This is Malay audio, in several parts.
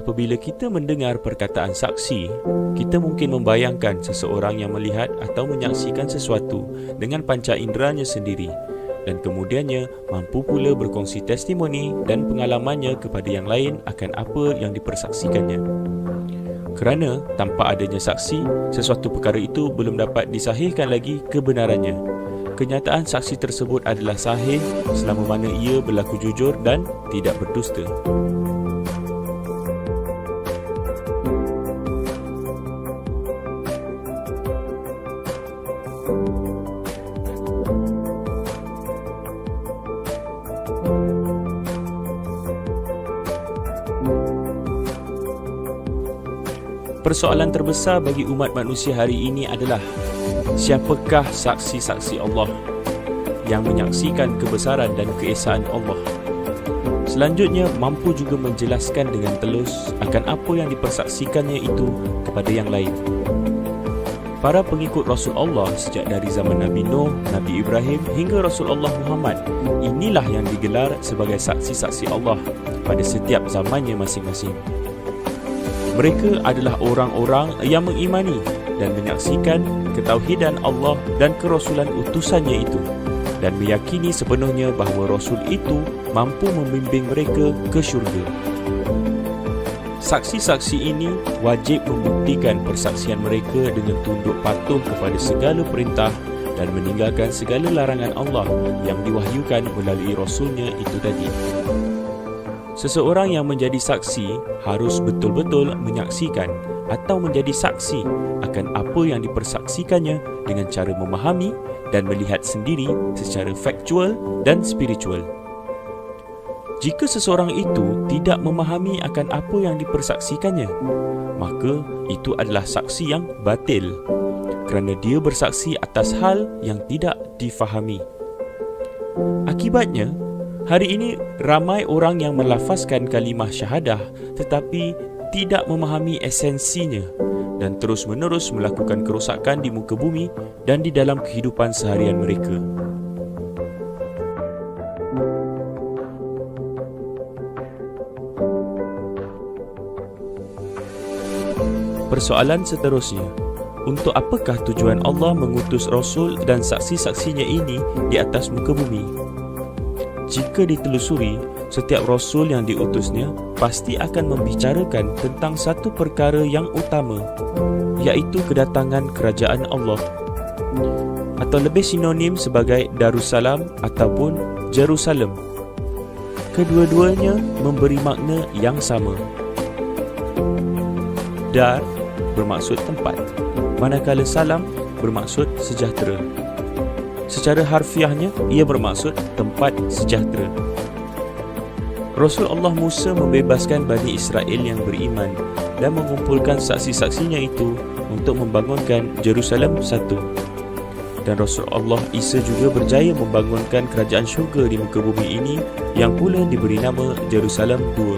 apabila kita mendengar perkataan saksi, kita mungkin membayangkan seseorang yang melihat atau menyaksikan sesuatu dengan panca inderanya sendiri dan kemudiannya mampu pula berkongsi testimoni dan pengalamannya kepada yang lain akan apa yang dipersaksikannya. Kerana tanpa adanya saksi, sesuatu perkara itu belum dapat disahihkan lagi kebenarannya. Kenyataan saksi tersebut adalah sahih selama mana ia berlaku jujur dan tidak berdusta. Persoalan terbesar bagi umat manusia hari ini adalah siapakah saksi-saksi Allah yang menyaksikan kebesaran dan keesaan Allah. Selanjutnya, mampu juga menjelaskan dengan telus akan apa yang dipersaksikannya itu kepada yang lain. Para pengikut Rasul Allah sejak dari zaman Nabi Nuh, Nabi Ibrahim hingga Rasulullah Muhammad, inilah yang digelar sebagai saksi-saksi Allah pada setiap zamannya masing-masing. Mereka adalah orang-orang yang mengimani dan menyaksikan ketauhidan Allah dan kerasulan utusannya itu dan meyakini sepenuhnya bahawa Rasul itu mampu membimbing mereka ke syurga. Saksi-saksi ini wajib membuktikan persaksian mereka dengan tunduk patuh kepada segala perintah dan meninggalkan segala larangan Allah yang diwahyukan melalui Rasulnya itu tadi. Seseorang yang menjadi saksi harus betul-betul menyaksikan atau menjadi saksi akan apa yang dipersaksikannya dengan cara memahami dan melihat sendiri secara faktual dan spiritual. Jika seseorang itu tidak memahami akan apa yang dipersaksikannya, maka itu adalah saksi yang batil kerana dia bersaksi atas hal yang tidak difahami. Akibatnya, hari ini ramai orang yang melafazkan kalimah syahadah tetapi tidak memahami esensinya dan terus-menerus melakukan kerosakan di muka bumi dan di dalam kehidupan seharian mereka. Persoalan seterusnya, untuk apakah tujuan Allah mengutus Rasul dan saksi-saksinya ini di atas muka bumi? Jika ditelusuri, setiap Rasul yang diutusnya pasti akan membicarakan tentang satu perkara yang utama, iaitu kedatangan kerajaan Allah, atau lebih sinonim sebagai Darussalam ataupun Jerusalem. Kedua-duanya memberi makna yang sama. Dar bermaksud tempat, manakala salam bermaksud sejahtera. Secara harfiahnya, ia bermaksud tempat sejahtera. Rasul Allah Musa membebaskan Bani Israel yang beriman dan mengumpulkan saksi-saksinya itu untuk membangunkan Jerusalem satu. Dan Rasul Allah Isa juga berjaya membangunkan kerajaan syurga di muka bumi ini yang pula diberi nama Jerusalem II.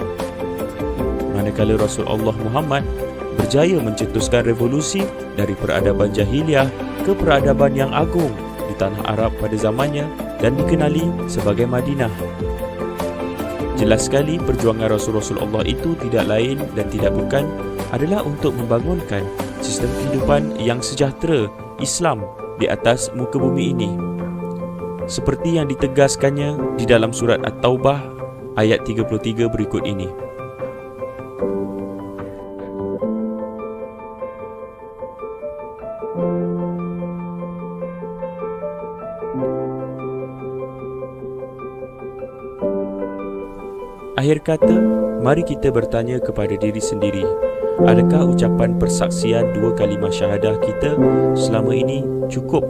Manakala Rasul Allah Muhammad berjaya mencetuskan revolusi dari peradaban jahiliah ke peradaban yang agung di tanah Arab pada zamannya dan dikenali sebagai Madinah. Jelas sekali perjuangan Rasul-Rasul Allah itu tidak lain dan tidak bukan adalah untuk membangunkan sistem kehidupan yang sejahtera Islam di atas muka bumi ini. Seperti yang ditegaskannya di dalam surat At-Taubah ayat 33 berikut ini. Akhir kata, mari kita bertanya kepada diri sendiri, adakah ucapan persaksian dua kalimah syahadah kita selama ini cukup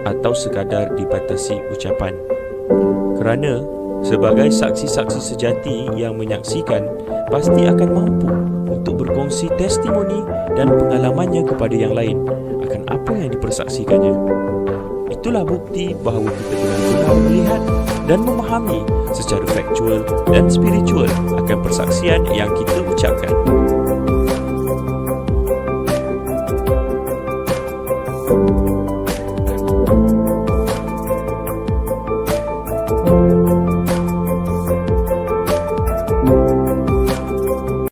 atau sekadar dibatasi ucapan? Kerana sebagai saksi-saksi sejati yang menyaksikan pasti akan mampu untuk berkongsi testimoni dan pengalamannya kepada yang lain akan apa yang dipersaksikannya. Itulah bukti bahawa kita benar-benar melihat dan memahami secara faktual dan spiritual akan persaksian yang kita ucapkan.